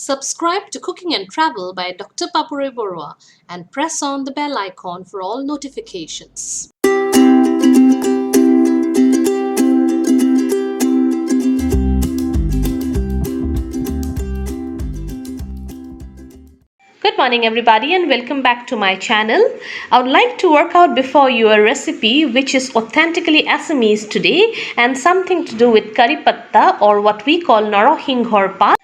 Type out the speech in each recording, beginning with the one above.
Subscribe to Cooking and Travel by Dr. Papure Borua and press on the bell icon for all notifications. Good morning everybody and welcome back to my channel. I would like to work out before you a recipe which is authentically Assamese today and something to do with curry patta or what we call Narahinghor.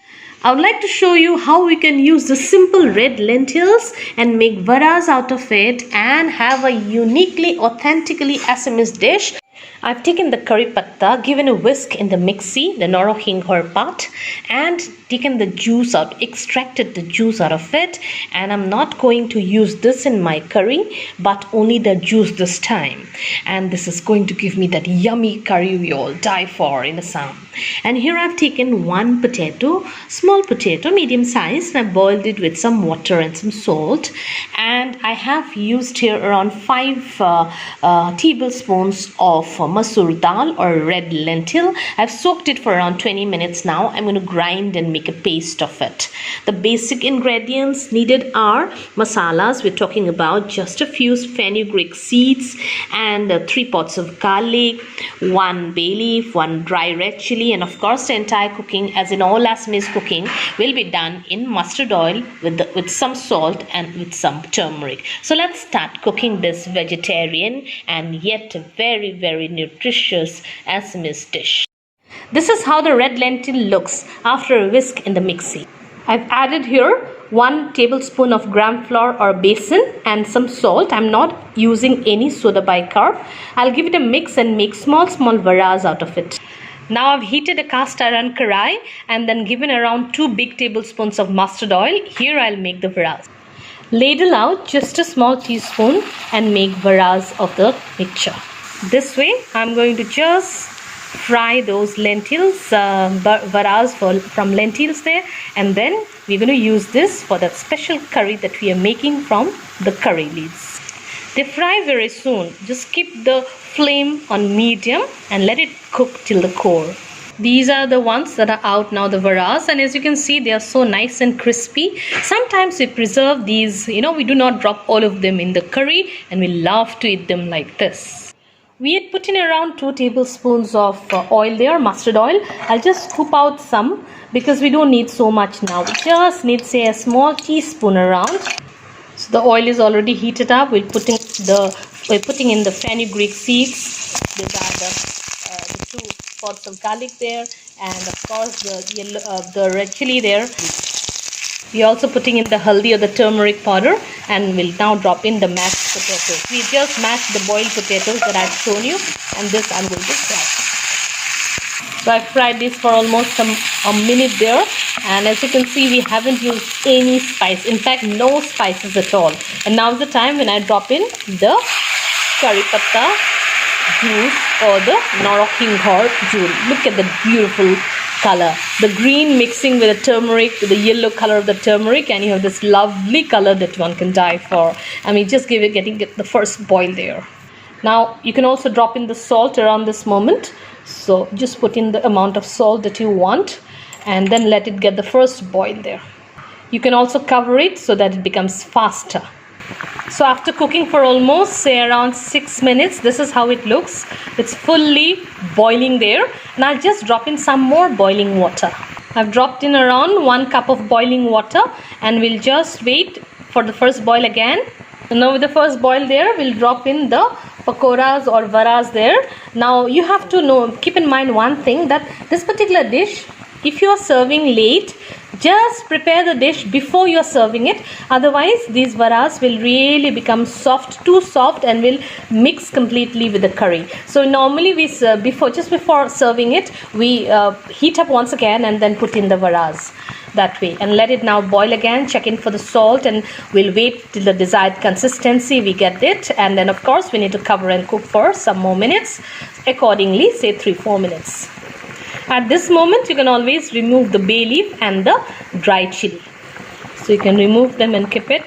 I would like to show you how we can use the simple red lentils and make varas out of it and have a uniquely authentically Assamese dish. I've taken the curry patta, given a whisk in the mixie, the Narahinghor part, and taken the juice out, extracted the juice out of it, and I'm not going to use this in my curry but only the juice this time, and this is going to give me that yummy curry we all die for in Assam. And here I've taken one potato, small potato, medium size, and I boiled it with some water and some salt, and I have used here around 5 tablespoons of masoor dal or red lentil. I've soaked it for around 20 minutes now. I'm going to grind and make a paste of it. The basic ingredients needed are masalas. We're talking about just a few fenugreek seeds and 3 pots of garlic, 1 bay leaf, 1 dry red chili, and of course the entire cooking, as in all Assamese cooking, will be done in mustard oil with some salt and with some turmeric. So let's start cooking this vegetarian and yet very, very nutritious Assamese dish. This is how the red lentil looks after a whisk in the mixie. I've added here 1 tablespoon of gram flour or besan and some salt. I'm not using any soda bicarb. I'll give it a mix and make small varas out of it. Now I've heated a cast iron karai and then given around 2 big tablespoons of mustard oil. Here I'll make the varas. Ladle out just a small teaspoon and make varas of the mixture. This way I'm going to just fry those lentils, varas from lentils there, and then we're going to use this for that special curry that we are making from the curry leaves. They fry very soon. Just keep the flame on medium and let it cook till the core. These are the ones that are out now, the varas, and as you can see they are so nice and crispy. Sometimes we preserve these, we do not drop all of them in the curry and we love to eat them like this. We had put in around 2 tablespoons of oil there, mustard oil. I'll just scoop out some because we don't need so much now. We just need, say, a small teaspoon around. So the oil is already heated up. We're putting in the fenugreek seeds. These are the 2 pots of garlic there, and of course the red chili there. We're also putting in the haldi or the turmeric powder, and we'll now drop in the mashed potatoes. We just mashed the boiled potatoes that I've shown you, and this I'm going to fry. So I fried this for almost a minute there, and as you can see we haven't used any spice, in fact no spices at all. And now's the time when I drop in the curry patta juice or the Narahinghor juice. Look at the beautiful color, the green mixing with the turmeric, with the yellow color of the turmeric, and you have this lovely color that one can die for. I mean, just getting the first boil there. Now you can also drop in the salt around this moment. So just put in the amount of salt that you want and then let it get the first boil there. You can also cover it so that it becomes faster. So after cooking for almost, say, around 6 minutes, this is how it looks. It's fully boiling there, and I'll just drop in some more boiling water. I've dropped in around 1 cup of boiling water, and we'll just wait for the first boil again. And now with the first boil there, we'll drop in the pakoras or varas there. Now you have to keep in mind one thing, that this particular dish, if you are serving late, just prepare the dish before you are serving it. Otherwise these varas will really become soft, too soft, and will mix completely with the curry. So normally we serve just before serving it, we heat up once again and then put in the varas that way, and let it now boil again. Check in for the salt, and we'll wait till the desired consistency we get it, and then of course we need to cover and cook for some more minutes accordingly, say 3-4 minutes. At this moment you can always remove the bay leaf and the dry chili. So you can remove them and keep it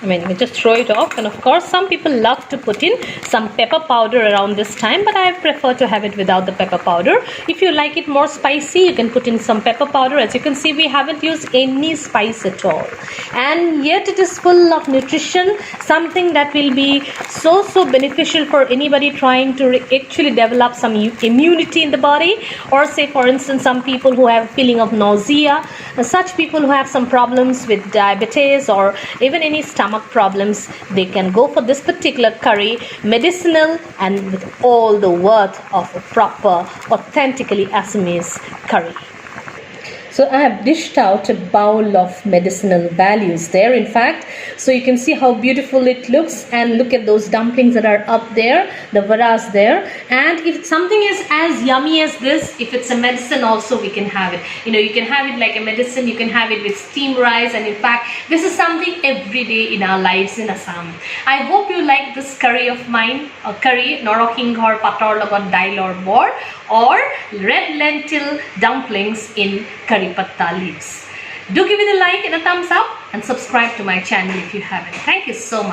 I mean, you just throw it off. And of course, some people love to put in some pepper powder around this time, but I prefer to have it without the pepper powder. If you like it more spicy, you can put in some pepper powder. As you can see, we haven't used any spice at all. And yet it is full of nutrition, something that will be so beneficial for anybody trying to actually develop some immunity in the body, or say for instance some people who have a feeling of nausea, such people who have some problems with diabetes or even any stomach problems, they can go for this particular curry, medicinal and with all the worth of a proper authentically Assamese curry. So I have dished out a bowl of medicinal values there, in fact. So you can see how beautiful it looks, and look at those dumplings that are up there, the varas there. And if something is as yummy as this, if it's a medicine also, we can have it. You can have it like a medicine, you can have it with steamed rice, and in fact, this is something every day in our lives in Assam. I hope you like this curry of mine, or curry, Norokinghor pator logot dail or bor, or red lentil dumplings in curry patta leaves. Do give it a like and a thumbs up, and subscribe to my channel if you haven't. Thank you so much.